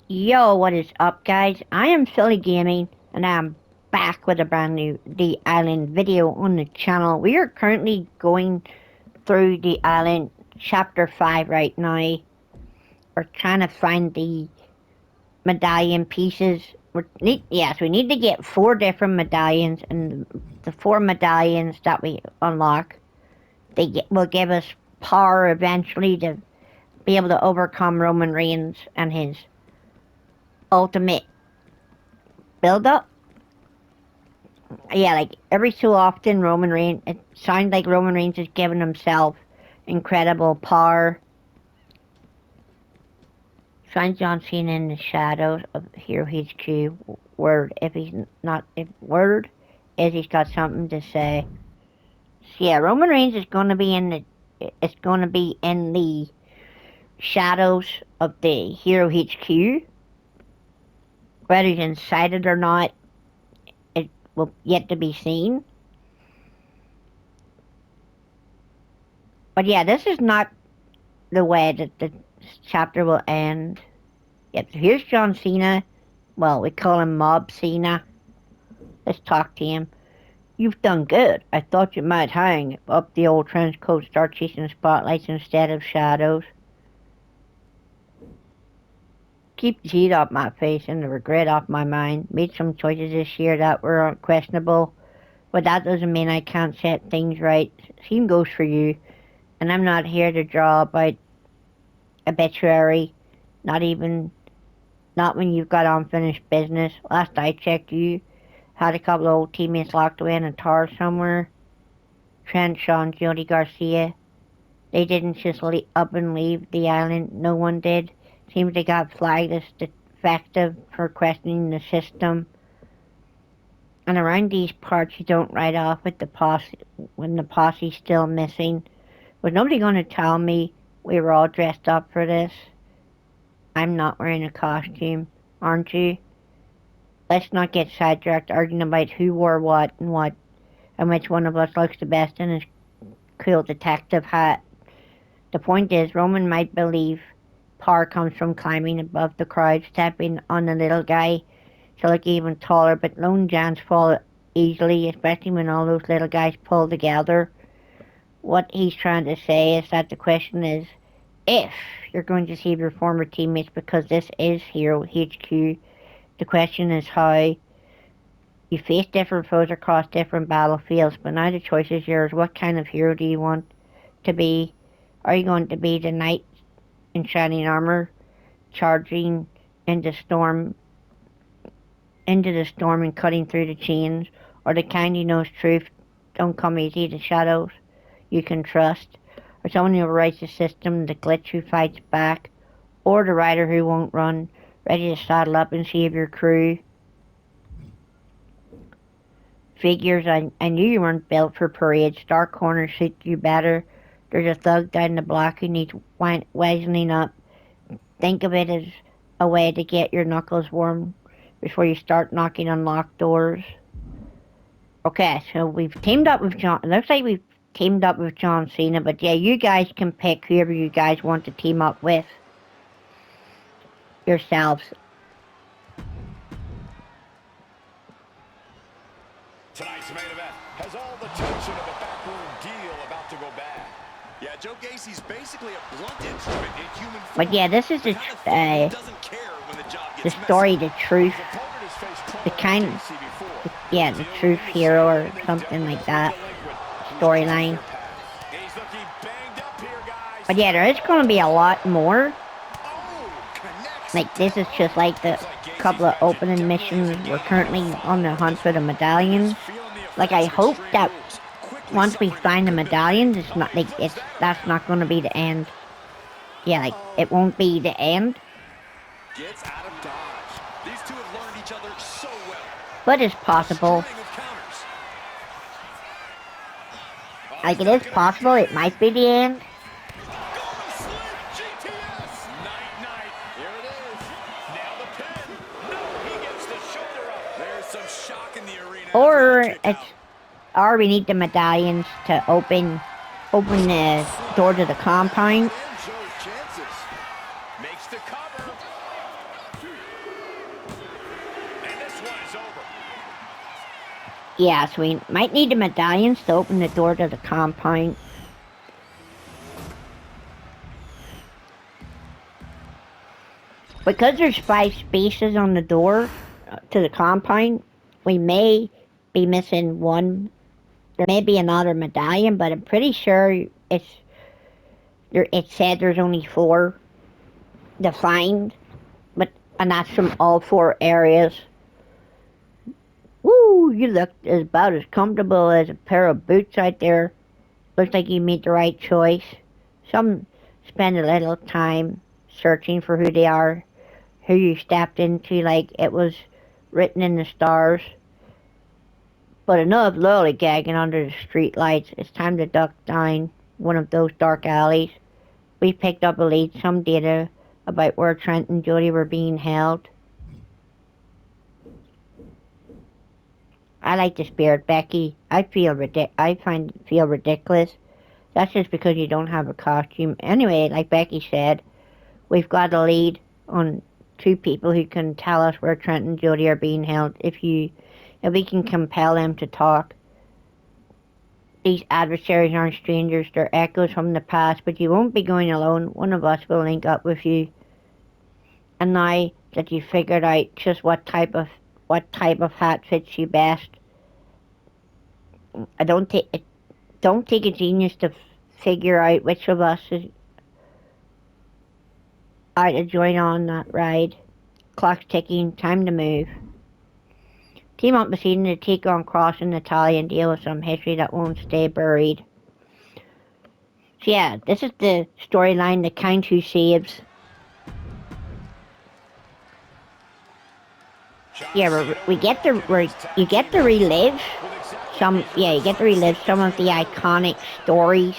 Yo, what is up, guys? I am Silly Gaming, and I'm back with a brand new The Island video on the channel. We are currently going through The Island Chapter 5 right now. We're trying to find the medallion pieces. We need to get 4 different medallions, and the 4 medallions that we unlock, will give us power eventually to be able to overcome Roman Reigns and his ultimate build-up. Yeah, like every so often it sounds like Roman Reigns is giving himself incredible power. Finds John Cena in the shadows of Hero HQ. Word is he's got something to say. So yeah, Roman Reigns is going to be in the shadows of the Hero HQ. Whether he's inside it or not, it will yet to be seen. But yeah, this is not the way that the chapter will end. Yep, so here's John Cena. Well, we call him Mob Cena. Let's talk to him. You've done good. I thought you might hang up the old trench coat, start chasing spotlights instead of shadows. Keep the heat off my face and the regret off my mind. Made some choices this year that were questionable, but that doesn't mean I can't set things right. Same goes for you, and I'm not here to draw about obituary, not when you've got unfinished business. Last I checked, you had a couple of old teammates locked away in a tower somewhere. Trent, Sean, Jodie, Garcia. They didn't just up and leave the island. No one did. Seems they got flagged as defective for questioning the system. And around these parts, you don't ride off with the posse when the posse's still missing. Was nobody going to tell me we were all dressed up for this? I'm not wearing a costume, aren't you? Let's not get sidetracked arguing about who wore what, and which one of us looks the best in his cool detective hat. The point is, Roman might believe power comes from climbing above the crowd, stepping on the little guy to look even taller, but lone giants fall easily, especially when all those little guys pull together. What he's trying to say is that the question is if you're going to save your former teammates, because this is Hero HQ. The question is how. You face different foes across different battlefields, but now the choice is yours. What kind of hero do you want to be? Are you going to be the knight in shining armor, charging into the storm and cutting through the chains, or the kind who knows truth don't come easy to shadows you can trust, or someone who overrides the system, the glitch who fights back, or the rider who won't run, ready to saddle up and save your crew? Figures, I knew you weren't built for parades. Dark corners suit you better. There's a thug down the block who needs wisening up. Think of it as a way to get your knuckles warm before you start knocking on locked doors. Okay, so we've teamed up with John. It looks like we've teamed up with John Cena, but yeah, you guys can pick whoever you guys want to team up with yourselves. Tonight's main event has all the tension of a backroom deal about to go bad. Yeah, Joe Gacy's basically a blunt instrument in human form. But yeah, this is the story, the truth, the truth hero or something like that storyline. But yeah, there is going to be a lot more. Like, this is just like the couple of opening missions. We're currently on the hunt for the medallions. Like, I hope that once we find the medallions, that's not going to be the end. Yeah, like, it won't be the end. Gets out of dodge. These two have learned each other so well. But it's possible. Like, it is possible it might be the end. Or we need the medallions to open the door to the compound. Yeah, so we might need the medallions to open the door to the compound. Because there's 5 spaces on the door to the compound, we may be missing one. There may be another medallion, but I'm pretty sure it said there's only 4 defined, and that's from all 4 areas. Woo, you look about as comfortable as a pair of boots out there. Looks like you made the right choice. Some spend a little time searching for who they are, who you stepped into like it was written in the stars. But enough lollygagging under the streetlights. It's time to duck down one of those dark alleys. We picked up a lead, some data about where Trent and Jodie were being held. I like the spirit, Becky. I feel ridiculous. That's just because you don't have a costume. Anyway, like Becky said, we've got a lead on 2 people who can tell us where Trent and Jodie are being held. If we can compel them to talk. These adversaries aren't strangers, they're echoes from the past, but you won't be going alone. One of us will link up with you. And now that you've figured out just what type of hat fits you best, I don't take a genius to figure out which of us is out to join on that ride. Clock's ticking, time to move. Team up proceeding to take on Cross and Natalia and deal with some history that won't stay buried. So yeah, this is the storyline, the Count Who Saves. Yeah, you get to relive some of the iconic stories.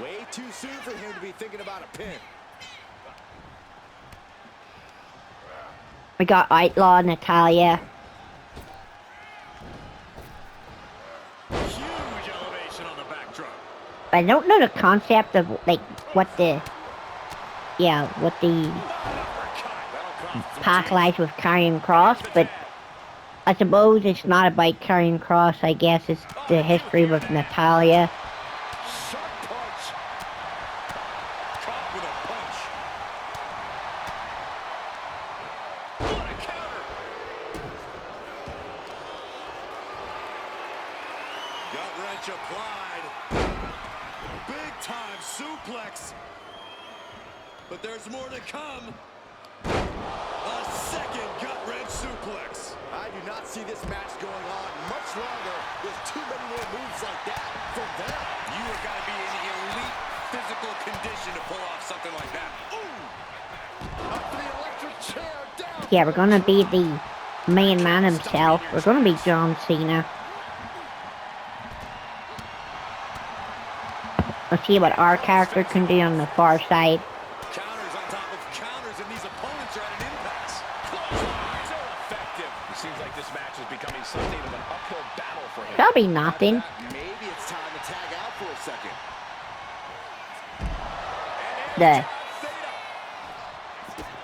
Way too soon for him to be thinking about a pin. We got Outlaw Natalia. Huge elevation on the backdrop. I don't know the concept of like what the path lies with carrying cross, but I suppose it's not about carrying cross. I guess it's the history with Natalia. Sharp punch. Caught with a punch. What a counter. Gut wrench applied. Big time suplex. But there's more to come. A second gut wrench suplex. I do not see this match going on much longer with too many more moves like that from them. You have got to be in elite physical condition to pull off something like that. Ooh! Up to the electric chair, down. Yeah, we're gonna be the main man himself. We're gonna be John Cena. Let's see what our character can do on the far side. Counters on top of counters, and these opponents are at an impasse. So effective. It seems like this match is becoming something of an uphill battle for him. That'll be nothing. Maybe it's time to tag out for a second.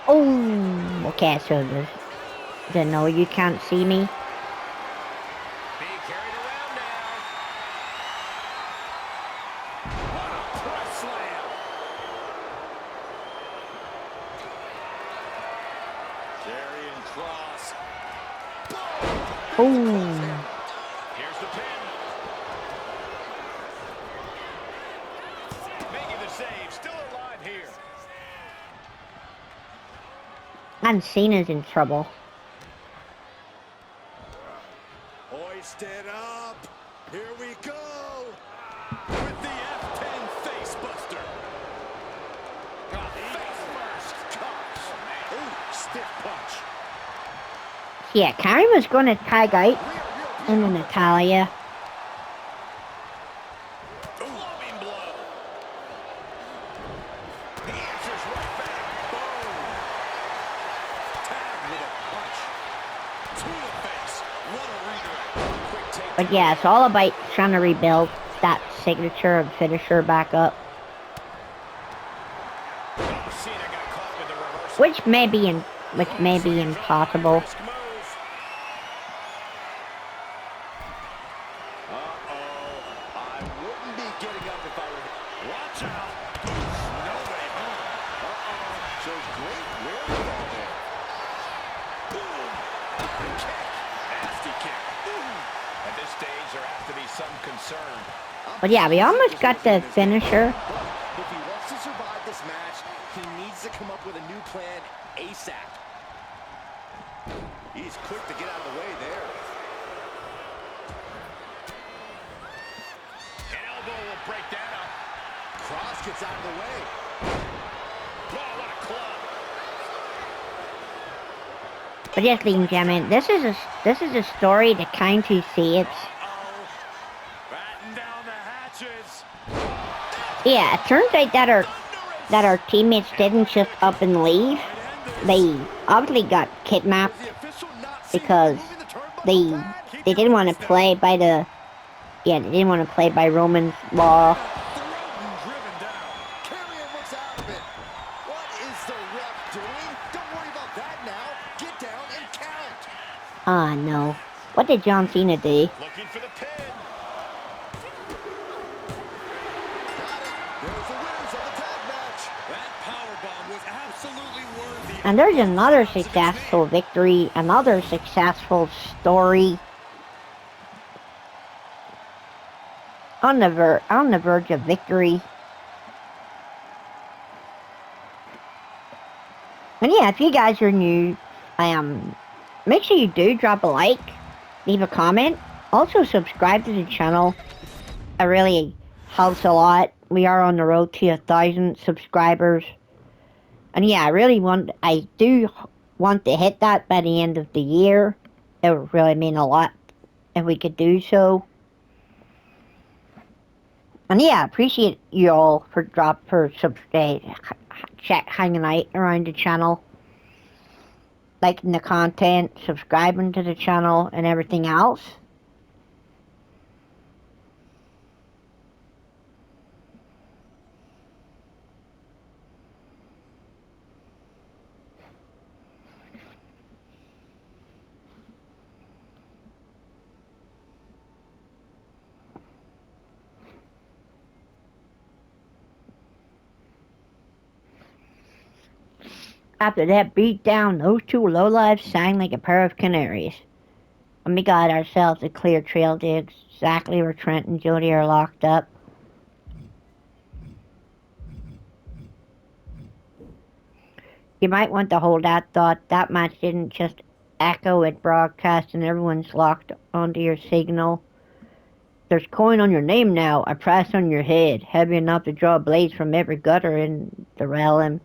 Oh, okay, so no, you can't see me. Being carried around now. What a press slam. Karrion Kross. Oh, Here's the pin. Making the save. Still alive here. and Cena's in trouble. Hoisted up. Here we go. With the F10 face buster. Face first. Gosh. Ooh, stiff punch. Yeah, Karen was going to tag out in the Natalia. Loving blow. He answers right back. Boom. Tagged with a punch. To the face. What a redirect. Quick take. But yeah, it's all about trying to rebuild that signature and finisher back up. Oh, Cena got caught with the reversal. Which may be impossible. Risk move. shows great wherewithal there. Boom! Kick. Nasty kick. At this stage, there has to be some concern. But yeah, we almost got the finisher. But if he wants to survive this match, he needs to come up with a new plan ASAP. He's quick to get out of the way there. An elbow will break that up. Cross gets out of the way. Oh, what a club. But yes, ladies and gentlemen, this is a story that kind of see it. Batten down the hatches. Yeah, it turns out that our teammates didn't just up and leave. They obviously got kidnapped because they didn't want to play by they didn't want to play by Roman's law. Driven down. Carrion looks out of it. What is the ref doing? Don't worry about that now. Get down and count. Ah, no. What did John Cena do? Looking for the pin. Got it. There's the winners of the tag match. That powerbomb was absolutely worthy. And there's another successful victory, another successful story. On the verge of victory. And yeah, if you guys are new, make sure you do drop a like, leave a comment, also subscribe to the channel. It really helps a lot. We are on the road to 1,000 subscribers. And yeah, I do want to hit that by the end of the year. It would really mean a lot if we could do so. And yeah, appreciate you all for hanging out around the channel, liking the content, subscribing to the channel, and everything else. After that beatdown, those two lowlifes sang like a pair of canaries. And we got ourselves a clear trail to exactly where Trent and Jodie are locked up. You might want to hold that thought. That match didn't just echo at broadcast and everyone's locked onto your signal. There's coin on your name now, a price on your head, heavy enough to draw blades from every gutter in the realm.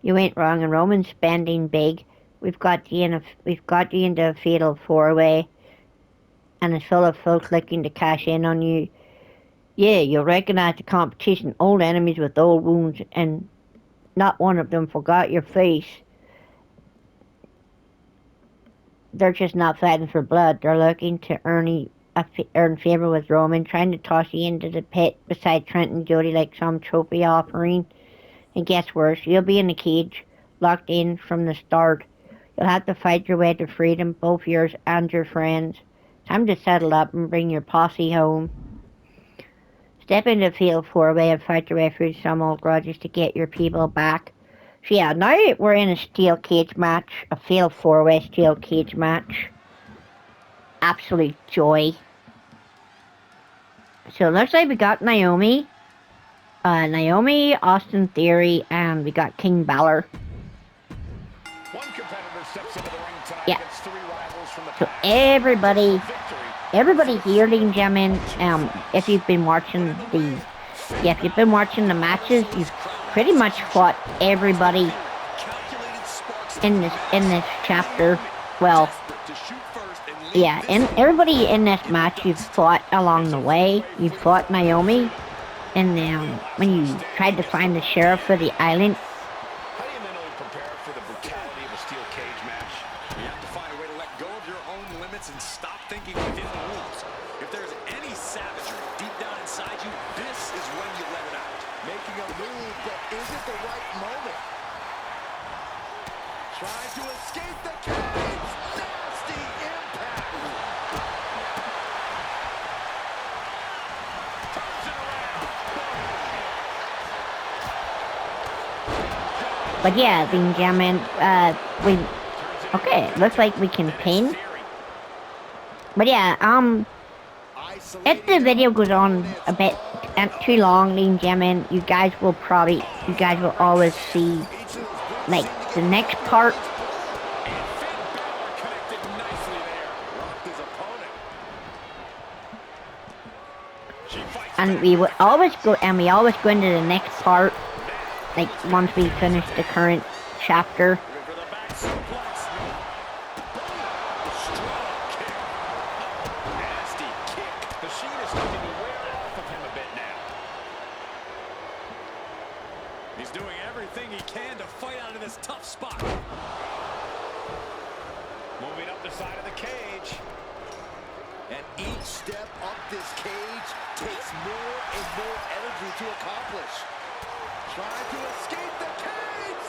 You ain't wrong, and Roman's spending big. We've got you into a fatal four-way, and it's full of folks looking to cash in on you. Yeah, you'll recognize the competition, old enemies with old wounds, and not one of them forgot your face. They're just not fighting for blood. They're looking to earn favor with Roman, trying to toss you into the pit beside Trent and Jodie like some trophy offering. And guess worse, you'll be in the cage, locked in from the start. You'll have to fight your way to freedom, both yours and your friends. Time to settle up and bring your posse home. Step into the field four-way and fight your way through some old grudges to get your people back. So yeah, now we're in a steel cage match, a fatal four-way steel cage match. Absolute joy. So it looks like we got Naomi, Austin Theory, and we got King Balor. One competitor steps into the ring tonight Yeah. against three rivals from the So past. everybody here, ladies and gentlemen, if you've been watching the matches, you've pretty much fought everybody in this chapter. Well, yeah, and everybody in this match you've fought along the way. You fought Naomi, and when you tried to find the sheriff for the island. How do you mentally prepare for the brutality of a steel cage match? You have to find a way to let go of your own limits and stop thinking within the rules. If there's any savagery deep down inside you, this is when you let it out. Making a move, but is it the right moment? Trying to escape the cage. Nasty impact. But yeah, ladies and gentlemen, we... Okay, looks like we can pin. But yeah, if the video goes on a bit too long, ladies and gentlemen, you guys will always see, like, the next part. And we always go into the next part, like, once we finish the current chapter. He's doing everything he can to fight out of this tough spot. Moving up the side of the cage. And each step up this cage takes more and more energy to accomplish. Trying to escape the cage.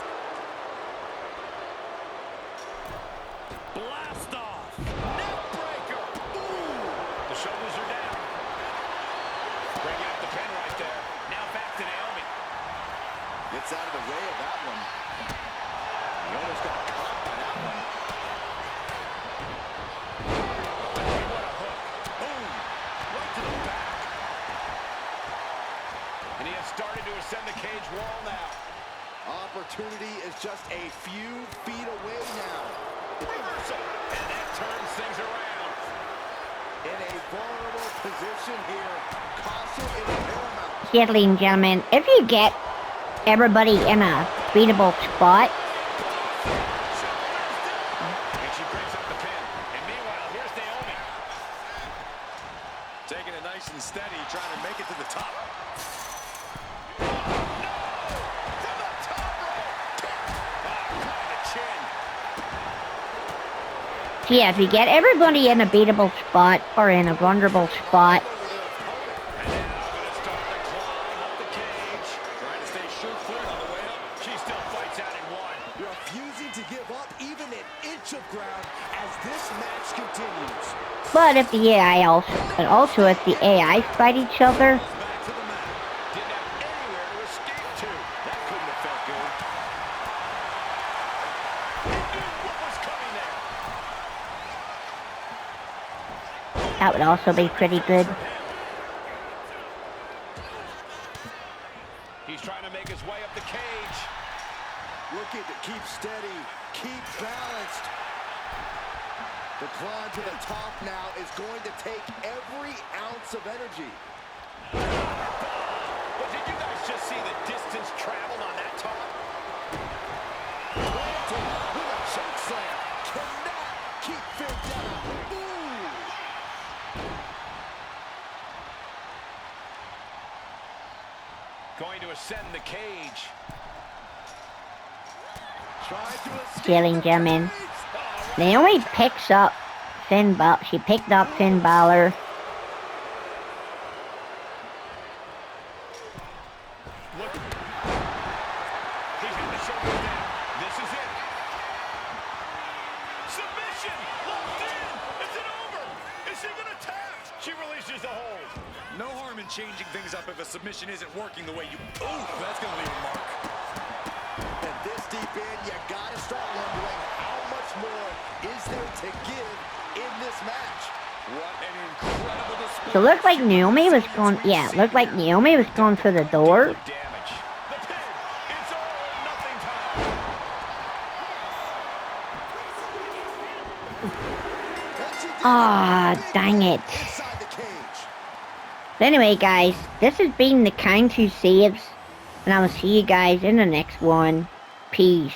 Blast off. Neck breaker. Ooh. The shoulders are down. Bringing up the pin right there. Now back to Naomi. Gets out of the way of that one. He almost got caught by that one. What a hook. Boom. Right to the back. And he has started to ascend the cage wall now. Opportunity is just a few feet away now. Reversal. And that turns things around. In a vulnerable position here. Caution is paramount. Yeah, ladies and gentlemen, if you get everybody in a beatable spot, And she brings up the pin. And meanwhile, here's Naomi. Taking it nice and steady, trying to make it to the top. Oh, no! From the top rope! Caught in the chin. yeah, if you get everybody in a beatable spot or in a vulnerable spot, And now gonna start the climb up the cage. Trying to stay sure-footed on the way up. She still fights out in one. Refusing to give up even an inch of ground as this match continues. but if the AI also if the AI fight each other, Back to the mat. Didn't have anywhere to escape to. That couldn't have felt good. He knew what was coming there. that would also be pretty good. He's trying to make his way up the cage. Looking to keep steady, keep balanced. The climb to the top now is going to take every ounce of energy. But did you guys just see the distance traveled on that top? Planted with a choke slam. Cannot keep Finn down. Ooh. Going to ascend the cage. Trying to escape. Ladies and gentlemen, Naomi picks up Finn Balor. She picked up Finn Balor. Look. He's got the shoulders down. This is it. Submission. Locked in. Is it over? Is she going to tap? She releases the hold. No harm in changing things up if a submission isn't working the way you... Ooh, that's going to leave a mark. At this deep in, you gotta start wondering how much more is there to give in this match. What an incredible display. So it looked like Naomi was going. Yeah, it looked like Naomi was going for the door. Damage. The pin. It's all or nothing time. Ah, dang it. Inside the cage. But anyway, guys, this has been the Kind Two Saves, and I will see you guys in the next one. Peace.